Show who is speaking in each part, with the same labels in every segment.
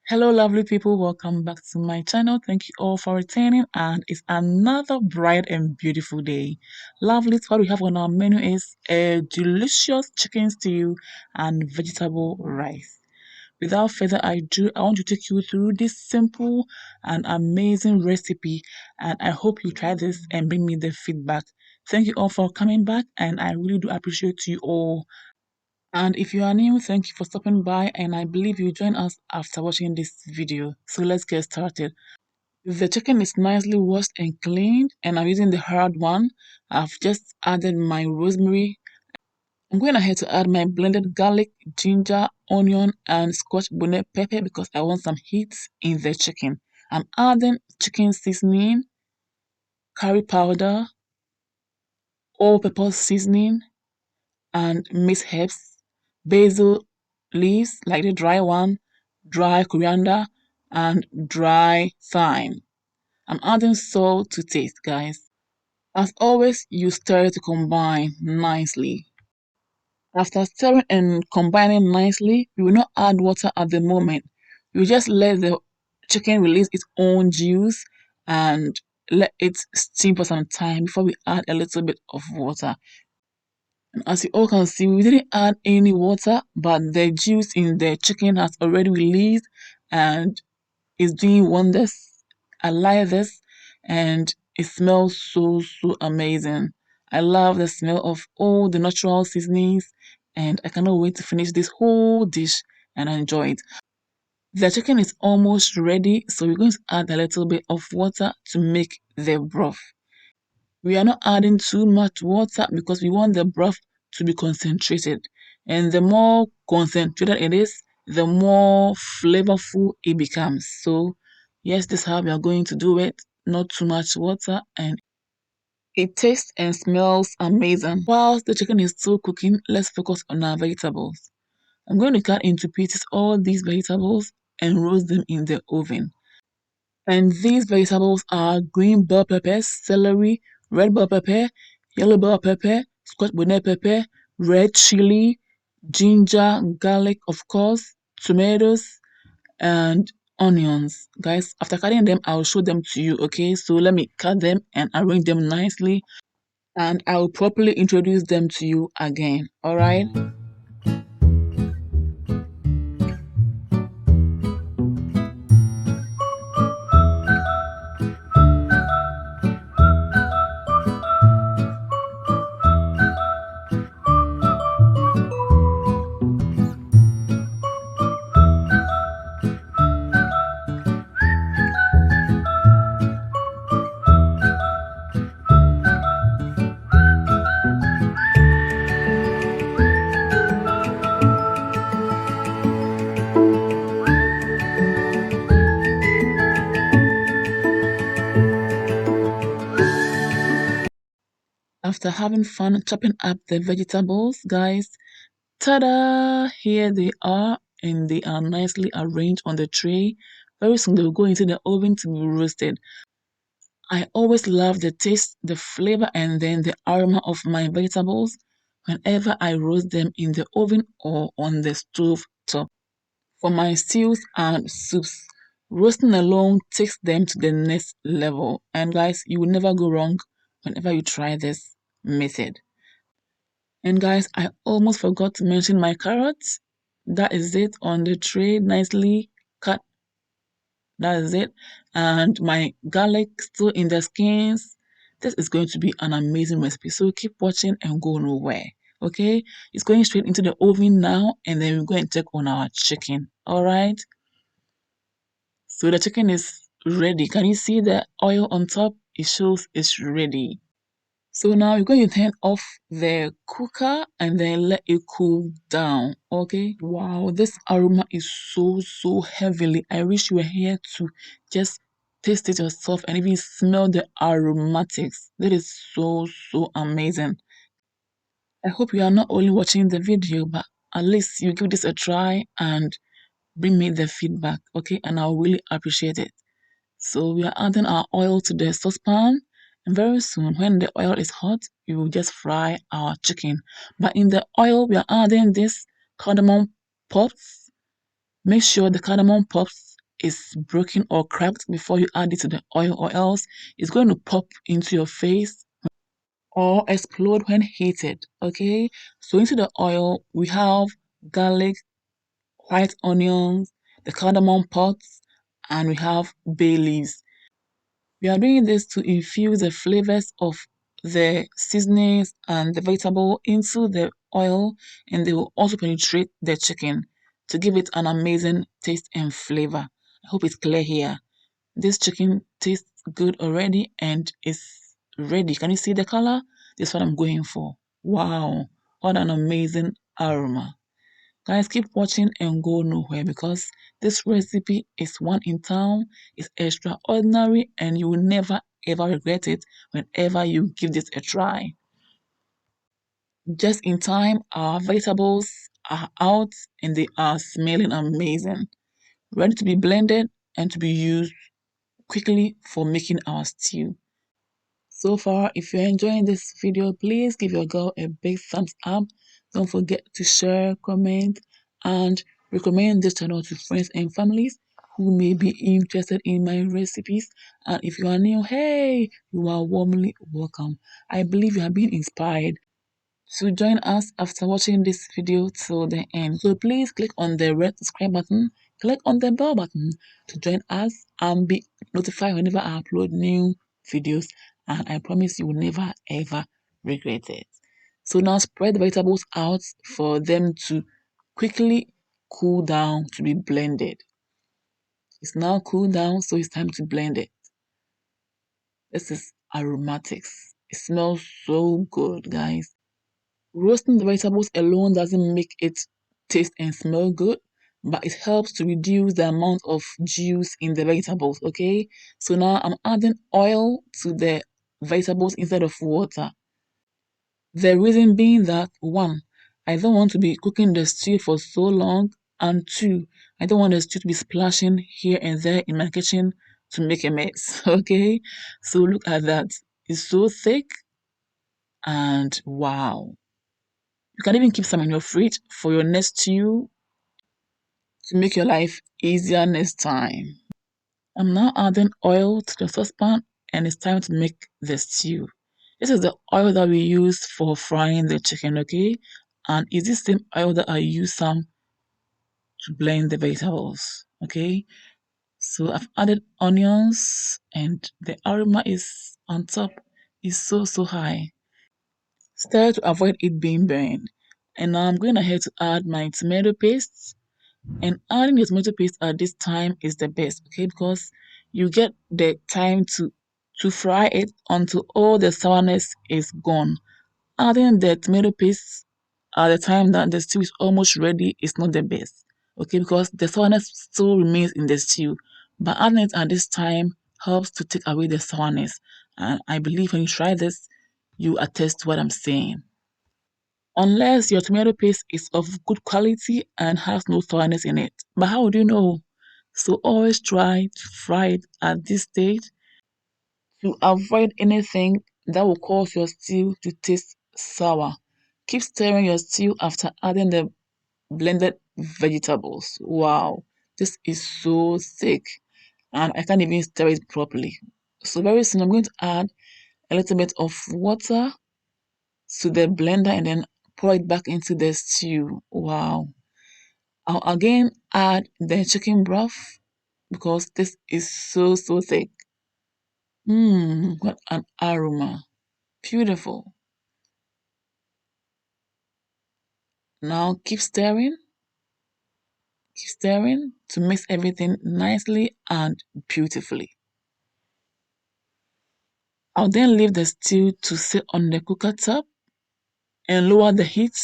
Speaker 1: Hello, lovely people. Welcome back to my channel. Thank you all for returning, and it's another bright and beautiful day. Lovely. What we have on our menu is a delicious chicken stew and vegetable rice. Without further ado, I want to take you through this simple and amazing recipe, and I hope you try this and bring me the feedback. Thank you all for coming back, and I really do appreciate you all. And if you are new, thank you for stopping by, and I believe you join us after watching this video. So let's get started. The chicken is nicely washed and cleaned, and I'm using the hard one. I've just added my rosemary. I'm going ahead to add my blended garlic, ginger, onion, and scotch bonnet pepper because I want some heat in the chicken. I'm adding chicken seasoning, curry powder, all-purpose seasoning, and mixed herbs, basil leaves like the dry one, dry coriander, and dry thyme. I'm adding salt to taste, guys. As always, you stir to combine nicely. After stirring and combining nicely, we will not add water at the moment. We will just let the chicken release its own juice and let it steam for some time before we add a little bit of water. As you all can see, we didn't add any water, but the juice in the chicken has already released and is doing wonders. I like this, and it smells so amazing. I love the smell of all the natural seasonings, and I cannot wait to finish this whole dish and enjoy it. The chicken is almost ready, so we're going to add a little bit of water to make the broth. We are not adding too much water because we want the broth to be concentrated. And the more concentrated it is, the more flavorful it becomes. So, yes, this is how we are going to do it. Not too much water, and it tastes and smells amazing. Whilst the chicken is still cooking, let's focus on our vegetables. I'm going to cut into pieces all these vegetables and roast them in the oven. And these vegetables are green bell peppers, celery, red bell pepper, yellow bell pepper, scotch bonnet pepper, red chili, ginger, garlic, of course, tomatoes, and onions. Guys, after cutting them, I'll show them to you, okay? So let me cut them and arrange them nicely, and I'll properly introduce them to you again, all right? After having fun chopping up the vegetables, guys, ta-da! Here they are, and they are nicely arranged on the tray. Very soon they will go into the oven to be roasted. I always love the taste, the flavor, and then the aroma of my vegetables whenever I roast them in the oven or on the stove top. For my stews and soups, roasting alone takes them to the next level. And guys, you will never go wrong whenever you try this method. And guys, I almost forgot to mention my carrots. That is it on the tray, nicely cut. That is it. And my garlic still in the skins. This is going to be an amazing recipe. So keep watching and go nowhere. Okay? It's going straight into the oven now, and then we're going to check on our chicken. All right? So the chicken is ready. Can you see the oil on top? It shows it's ready. So now you're going to turn off the cooker and then let it cool down. Okay. Wow, this aroma is so heavily. I wish you were here to just taste it yourself and even smell the aromatics. That is so amazing. I hope you are not only watching the video, but at least you give this a try and bring me the feedback. Okay, and I'll really appreciate it. So we are adding our oil to the saucepan, and very soon when the oil is hot, we will just fry our chicken. But in the oil, we are adding this cardamom pops. Make sure the cardamom pops is broken or cracked before you add it to the oil, or else it's going to pop into your face or explode when heated. Okay, so into the oil we have garlic, white onions, the cardamom pods, and we have bay leaves. We are doing this to infuse the flavors of the seasonings and the vegetable into the oil, and they will also penetrate the chicken to give it an amazing taste and flavor. I hope it's clear here. This chicken tastes good already and is ready. Can you see the color? This is what I'm going for. Wow, what an amazing aroma. Guys, keep watching and go nowhere because this recipe is one in town, it's extraordinary, and you will never ever regret it whenever you give this a try. Just in time, our vegetables are out and they are smelling amazing, ready to be blended and to be used quickly for making our stew. So far, if you're enjoying this video, please give your girl a big thumbs up. Don't forget to share, comment, and recommend this channel to friends and families who may be interested in my recipes. And if you are new, hey, you are warmly welcome. I believe you have been inspired to join us after watching this video till the end. So please click on the red subscribe button, click on the bell button to join us and be notified whenever I upload new videos, and I promise you will never ever regret it. So now spread the vegetables out for them to quickly cool down to be blended. It's now cooled down, so it's time to blend it. This is aromatics. It smells so good, guys. Roasting the vegetables alone doesn't make it taste and smell good, but it helps to reduce the amount of juice in the vegetables, okay? So now I'm adding oil to the vegetables instead of water. The reason being that, one, I don't want to be cooking the stew for so long, and two, I don't want the stew to be splashing here and there in my kitchen to make a mess, okay? So look at that. It's so thick, and wow. You can even keep some in your fridge for your next stew to make your life easier next time. I'm now adding oil to the saucepan and it's time to make the stew. This is the oil that we use for frying the chicken, okay? And it's the same oil that I use some to blend the vegetables, okay? So I've added onions and the aroma is on top is so high. Stir to avoid it being burned. And now I'm going ahead to add my tomato paste. And adding the tomato paste at this time is the best, okay? Because you get the time to fry it until all the sourness is gone. Adding the tomato paste at the time that the stew is almost ready is not the best, okay? Because the sourness still remains in the stew. But adding it at this time helps to take away the sourness. And I believe when you try this, you attest to what I'm saying. Unless your tomato paste is of good quality and has no sourness in it. But how would you know? So always try to fry it at this stage to avoid anything that will cause your stew to taste sour. Keep stirring your stew after adding the blended vegetables. Wow, this is so thick and I can't even stir it properly. So very soon I'm going to add a little bit of water to the blender and then pour it back into the stew. Wow. I'll again add the chicken broth because this is so thick. Mmm, what an aroma. Beautiful. Now keep stirring to mix everything nicely and beautifully. I'll then leave the stew to sit on the cooker top and lower the heat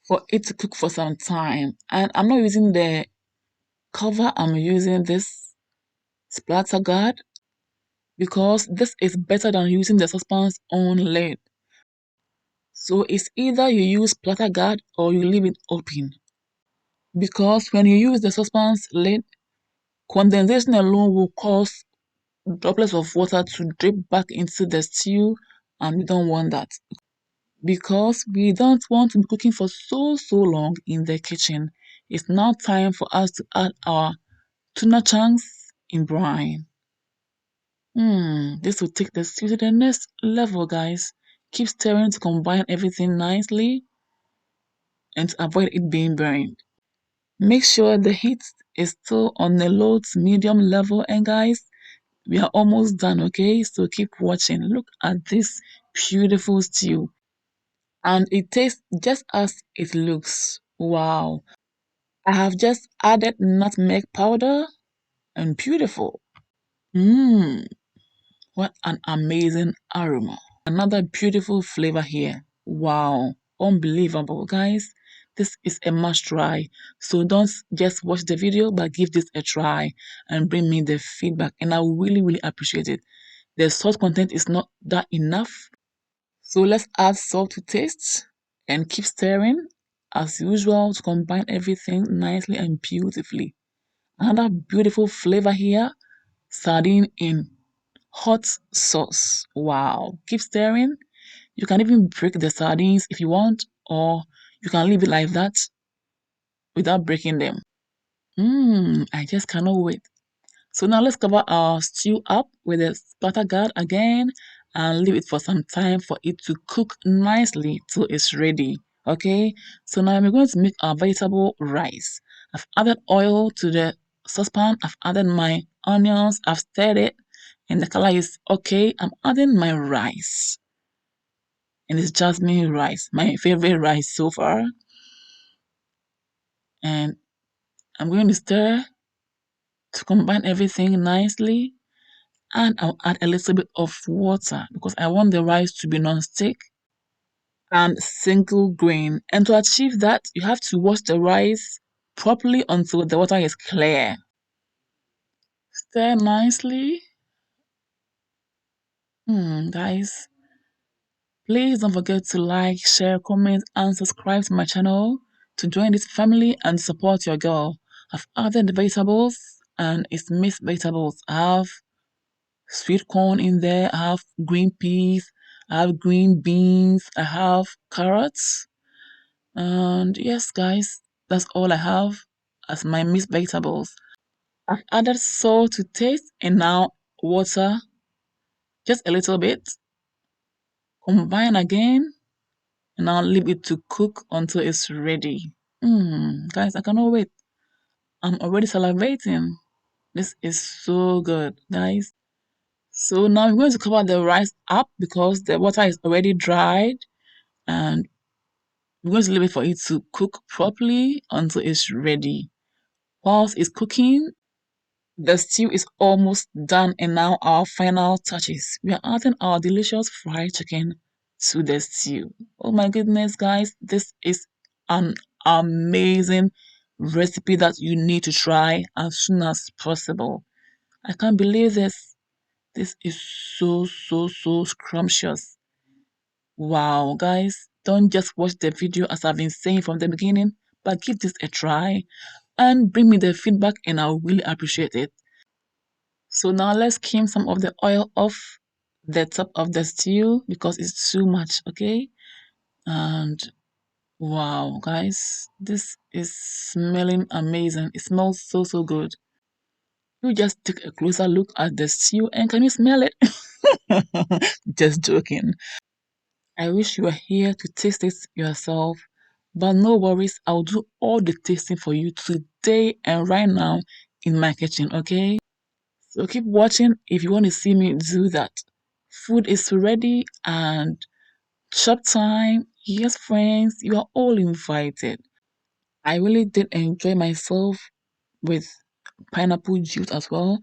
Speaker 1: for it to cook for some time. And I'm not using the cover, I'm using this splatter guard because this is better than using the saucepan's own lid. So it's either you use splatter guard or you leave it open. Because when you use the saucepan's lid, condensation alone will cause droplets of water to drip back into the stew, and we don't want that. Because we don't want to be cooking for so long in the kitchen, it's now time for us to add our tuna chunks in brine. This will take the stew to the next level, guys. Keep stirring to combine everything nicely and to avoid it being burned. Make sure the heat is still on the low to medium level, and guys, we are almost done, okay? So keep watching. Look at this beautiful stew. And it tastes just as it looks. Wow. I have just added nutmeg powder and beautiful. Mmm, what an amazing aroma. Another beautiful flavor here. Wow, unbelievable, guys. This is a must try. So don't just watch the video, but give this a try and bring me the feedback. And I really, really appreciate it. The salt content is not that enough. So let's add salt to taste and keep stirring as usual to combine everything nicely and beautifully. Another beautiful flavor here, sardine in hot sauce. Wow. Keep stirring. You can even break the sardines if you want, or you can leave it like that without breaking them. I just cannot wait. So now let's cover our stew up with a splatter guard again and leave it for some time for it to cook nicely till it's ready. Okay, so now we're going to make our vegetable rice. I've added oil to the saucepan. I've added my onions. I've stirred it and the color is okay. I'm adding my rice and it's jasmine rice, my favorite rice so far. And I'm going to stir to combine everything nicely. And I'll add a little bit of water because I want the rice to be non-stick and single grain. And to achieve that, you have to wash the rice properly until the water is clear. Stir nicely. Guys, please don't forget to like, share, comment, and subscribe to my channel to join this family and support your girl. I've added the vegetables and it's mixed vegetables. I have sweet corn in there, I have green peas, I have green beans, I have carrots. And yes, guys, that's all I have as my mixed vegetables. I've added salt to taste and now water, just a little bit. Combine again and now leave it to cook until it's ready. Guys, I cannot wait. I'm already salivating. This is so good, guys. So now we're going to cover the rice up because the water is already dried and we're going to leave it for it to cook properly until it's ready. Whilst it's cooking, the stew is almost done and now our final touches. We are adding our delicious fried chicken to the stew. Oh my goodness, guys, this is an amazing recipe that you need to try as soon as possible. I can't believe this. This is so scrumptious. Wow, guys, don't just watch the video as I've been saying from the beginning, but give this a try and bring me the feedback and I'll really appreciate it. So now let's skim some of the oil off the top of the stew because it's too much, okay? And wow, guys, this is smelling amazing. It smells so good. You just take a closer look at the stew and can you smell it? Just joking. I wish you were here to taste it yourself, but no worries, I'll do all the tasting for you today and right now in my kitchen, okay? So keep watching if you want to see me do that. Food is ready and shop time. Yes, friends, you are all invited. I really did enjoy myself with pineapple juice as well.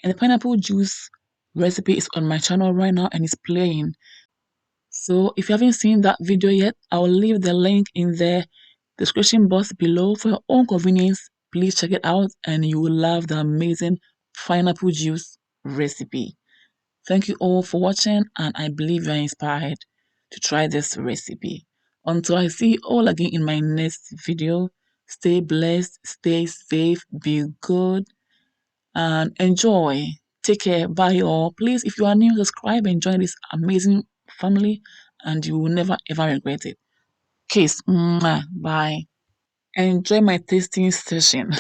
Speaker 1: And the pineapple juice recipe is on my channel right now and it's playing. So if you haven't seen that video yet, I will leave the link in the description box below for your own convenience. Please check it out and you will love the amazing pineapple juice recipe. Thank you all for watching and I believe you are inspired to try this recipe. Until I see you all again in my next video, stay blessed, stay safe, be good, and enjoy. Take care. Bye all. Please, if you are new, subscribe and join this amazing family and you will never ever regret it. Kiss. Mwah. Bye. Enjoy my tasting session.